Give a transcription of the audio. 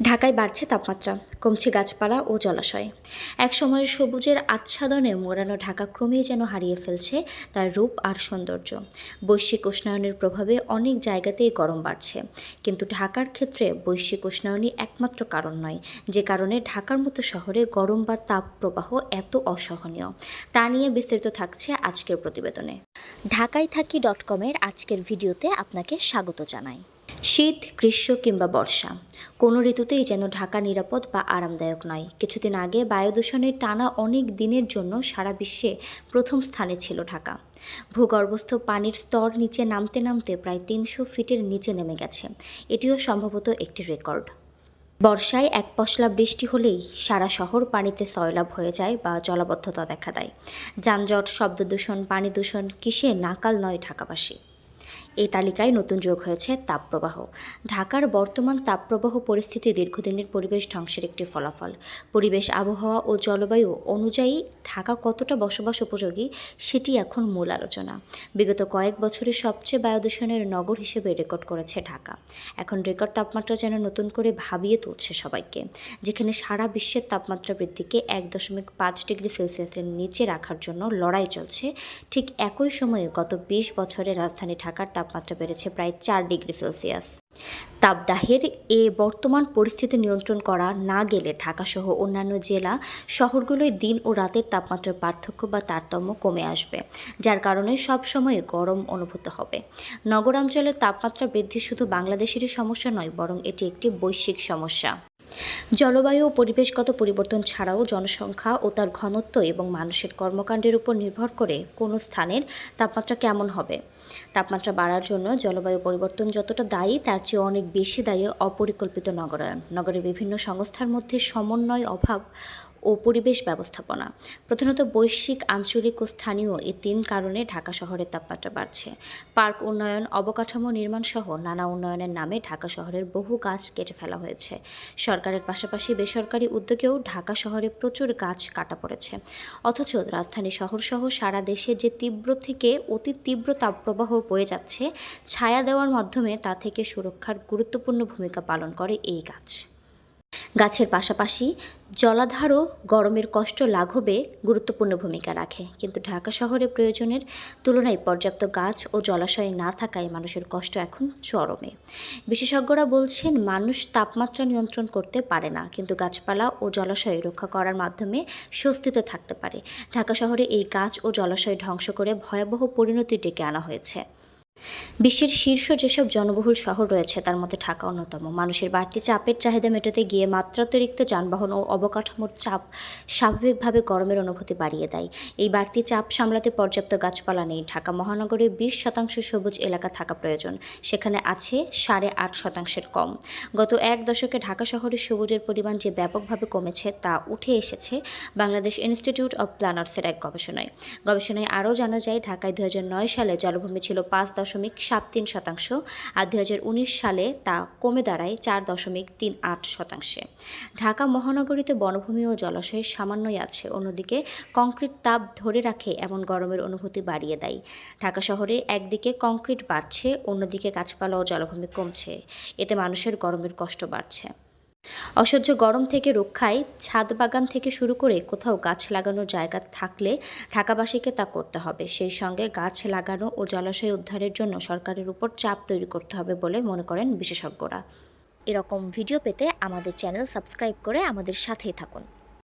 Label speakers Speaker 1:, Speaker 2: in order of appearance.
Speaker 1: ঢাকায় বাড়ছে তাপমাত্রা, কমছে গাছপালা ও জলাশয়। একসময়ের সবুজের আচ্ছাদনে মোড়ানো ঢাকা ক্রমেই যেন হারিয়ে ফেলছে তার রূপ আর সৌন্দর্য। বৈশ্বিক উষ্ণায়নের প্রভাবে অনেক জায়গাতেই গরম বাড়ছে, কিন্তু ঢাকার ক্ষেত্রে বৈশ্বিক উষ্ণায়নই একমাত্র কারণ নয় যে কারণে ঢাকার মতো শহরে গরম বা তাপ প্রবাহ এত অসহনীয়। তা নিয়ে বিস্তারিত থাকছে আজকের প্রতিবেদনে। ঢাকায় থাকি .com-এর আজকের ভিডিওতে আপনাকে স্বাগত জানাই। শীত, গ্রীষ্ম কিংবা বর্ষা, কোনো ঋতুতেই যেন ঢাকা নিরাপদ বা আরামদায়ক নয়। কিছুদিন আগে বায়ু দূষণের টানা অনেক দিনের জন্য সারা বিশ্বে প্রথম স্থানে ছিল ঢাকা। ভূগর্ভস্থ পানির স্তর নিচে নামতে নামতে প্রায় 300 ফিটের নিচে নেমে গেছে। এটিও সম্ভবত একটি রেকর্ড। বর্ষায় এক পশলা বৃষ্টি হলেই সারা শহর পানিতে সয়লাব হয়ে যায় বা জলাবদ্ধতা দেখা দেয়। যানজট, শব্দদূষণ, পানি দূষণ, কিসে নাকাল নয় ঢাকাবাসী। এই তালিকায় নতুন যোগ হয়েছে তাপপ্রবাহ। ঢাকার বর্তমান তাপপ্রবাহ পরিস্থিতি দীর্ঘদিনের পরিবেশ ধ্বংসের একটি ফলাফল। পরিবেশ, আবহাওয়া ও জলবায়ু অনুযায়ী ঢাকা কতটা বসবাস উপযোগী সেটি এখন মূল আলোচনা। বিগত কয়েক বছরে সবচেয়ে বায়ু দূষণের নগর হিসেবে রেকর্ড করেছে ঢাকা। এখন রেকর্ড তাপমাত্রা যেন নতুন করে ভাবিয়ে তুলছে সবাইকে। যেখানে সারা বিশ্বের তাপমাত্রা বৃদ্ধিকে 1.5 ডিগ্রি সেলসিয়াসের নিচে রাখার জন্য লড়াই চলছে, ঠিক একই সময়ে গত 20 বছরে রাজধানী ঢাকার তাপমাত্রা বেড়েছে প্রায় 4 ডিগ্রি সেলসিয়াস। তাপদাহের এ বর্তমান পরিস্থিতি নিয়ন্ত্রণ করা না গেলে ঢাকাসহ অন্যান্য জেলা শহরগুলোয় দিন ও রাতের তাপমাত্রার পার্থক্য বা তারতম্য কমে আসবে, যার কারণে সব সময় গরম অনুভূত হবে। নগরাঞ্চলের তাপমাত্রা বৃদ্ধি শুধু বাংলাদেশেরই সমস্যা নয়, বরং এটি একটি বৈশ্বিক সমস্যা। জলবায়ু ও পরিবেশগত পরিবর্তন ছাড়াও জনসংখ্যা ও তার ঘনত্ব এবং মানুষের কর্মকাণ্ডের উপর নির্ভর করে কোনো স্থানের তাপমাত্রা কেমন হবে। তাপমাত্রা বাড়ার জন্য জলবায়ু পরিবর্তন যতটা দায়ী, তার চেয়ে অনেক বেশি দায়ী অপরিকল্পিত নগরায়ন, নগরের বিভিন্ন সংস্থার মধ্যে সমন্বয় অভাব ও পরিবেশ ব্যবস্থাপনা। প্রধানত বৈশ্বিক, আঞ্চলিক ও স্থানীয় এই 3 কারণে ঢাকা শহরের তাপমাত্রা বাড়ছে। পার্ক উন্নয়ন, অবকাঠামো নির্মাণ সহ নানা উন্নয়নের নামে ঢাকা শহরের বহু গাছ কেটে ফেলা হয়েছে। সরকারের পাশাপাশি বেসরকারি উদ্যোগেও ঢাকা শহরে প্রচুর গাছ কাটা পড়েছে। অথচ রাজধানী শহরসহ সারা দেশে যে তীব্র থেকে অতি তীব্র তাপপ্রবাহ বয়ে যাচ্ছে, ছায়া দেওয়ার মাধ্যমে তা থেকে সুরক্ষার গুরুত্বপূর্ণ ভূমিকা পালন করে এই গাছ। গাছের পাশাপাশি জলাধারও গরমের কষ্ট লাঘবে গুরুত্বপূর্ণ ভূমিকা রাখে, কিন্তু ঢাকা শহরে প্রয়োজনের তুলনায় পর্যাপ্ত গাছ ও জলাশয় না থাকায় মানুষের কষ্ট এখন চরমে। বিশেষজ্ঞরা বলছেন, মানুষ তাপমাত্রা নিয়ন্ত্রণ করতে পারে না, কিন্তু গাছপালা ও জলাশয় রক্ষা করার মাধ্যমে স্বস্তিতে থাকতে পারে। ঢাকা শহরে এই গাছ ও জলাশয় ধ্বংস করে ভয়াবহ পরিণতি ডেকে আনা হয়েছে। বিশ্বের শীর্ষ যেসব জনবহুল শহর রয়েছে তার মধ্যে ঢাকা অন্যতম। মানুষের বাড়তি চাপের চাহিদা মেটাতে গিয়ে মাত্রাতিরিক্ত যানবাহন ও অবকাঠামোর চাপ স্বাভাবিকভাবে গরমের অনুভূতি বাড়িয়ে দেয়। এই বাড়তি চাপ সামলাতে পর্যাপ্ত গাছপালা নেই। ঢাকা মহানগরে 20% সবুজ এলাকা থাকা প্রয়োজন, সেখানে আছে 8.5%-এর কম। গত এক দশকে ঢাকা শহরে সবুজের পরিমাণ যে ব্যাপকভাবে কমেছে তা উঠে এসেছে বাংলাদেশ ইনস্টিটিউট অব প্ল্যানার্সের এক গবেষণায় আরও জানা যায়, ঢাকায় 2009 সালে জলভূমি ছিল 5.73%, আর 2019 সালে তা কমে দাঁড়ায় 4.38%। ঢাকা মহানগরীতে বনভূমি ও জলাশয়ের সামান্যই আছে, অন্যদিকে কংক্রিট তাপ ধরে রাখে এমন গরমের অনুভূতি বাড়িয়ে দেয়। ঢাকা শহরে একদিকে কংক্রিট বাড়ছে, অন্যদিকে গাছপালা ও জলভূমি কমছে, এতে মানুষের গরমের কষ্ট বাড়ছে। অসহ্য গরম থেকে রক্ষায় ছাদ বাগান থেকে শুরু করে কোথাও গাছ লাগানোর জায়গা থাকলে ঢাকাবাসীকে তা করতে হবে। সেই সঙ্গে গাছ লাগানো ও জলাশয় উদ্ধারের জন্য সরকারের উপর চাপ তৈরি করতে হবে বলে মনে করেন বিশেষজ্ঞরা। এরকম ভিডিও পেতে আমাদের চ্যানেল সাবস্ক্রাইব করে আমাদের সাথেই থাকুন।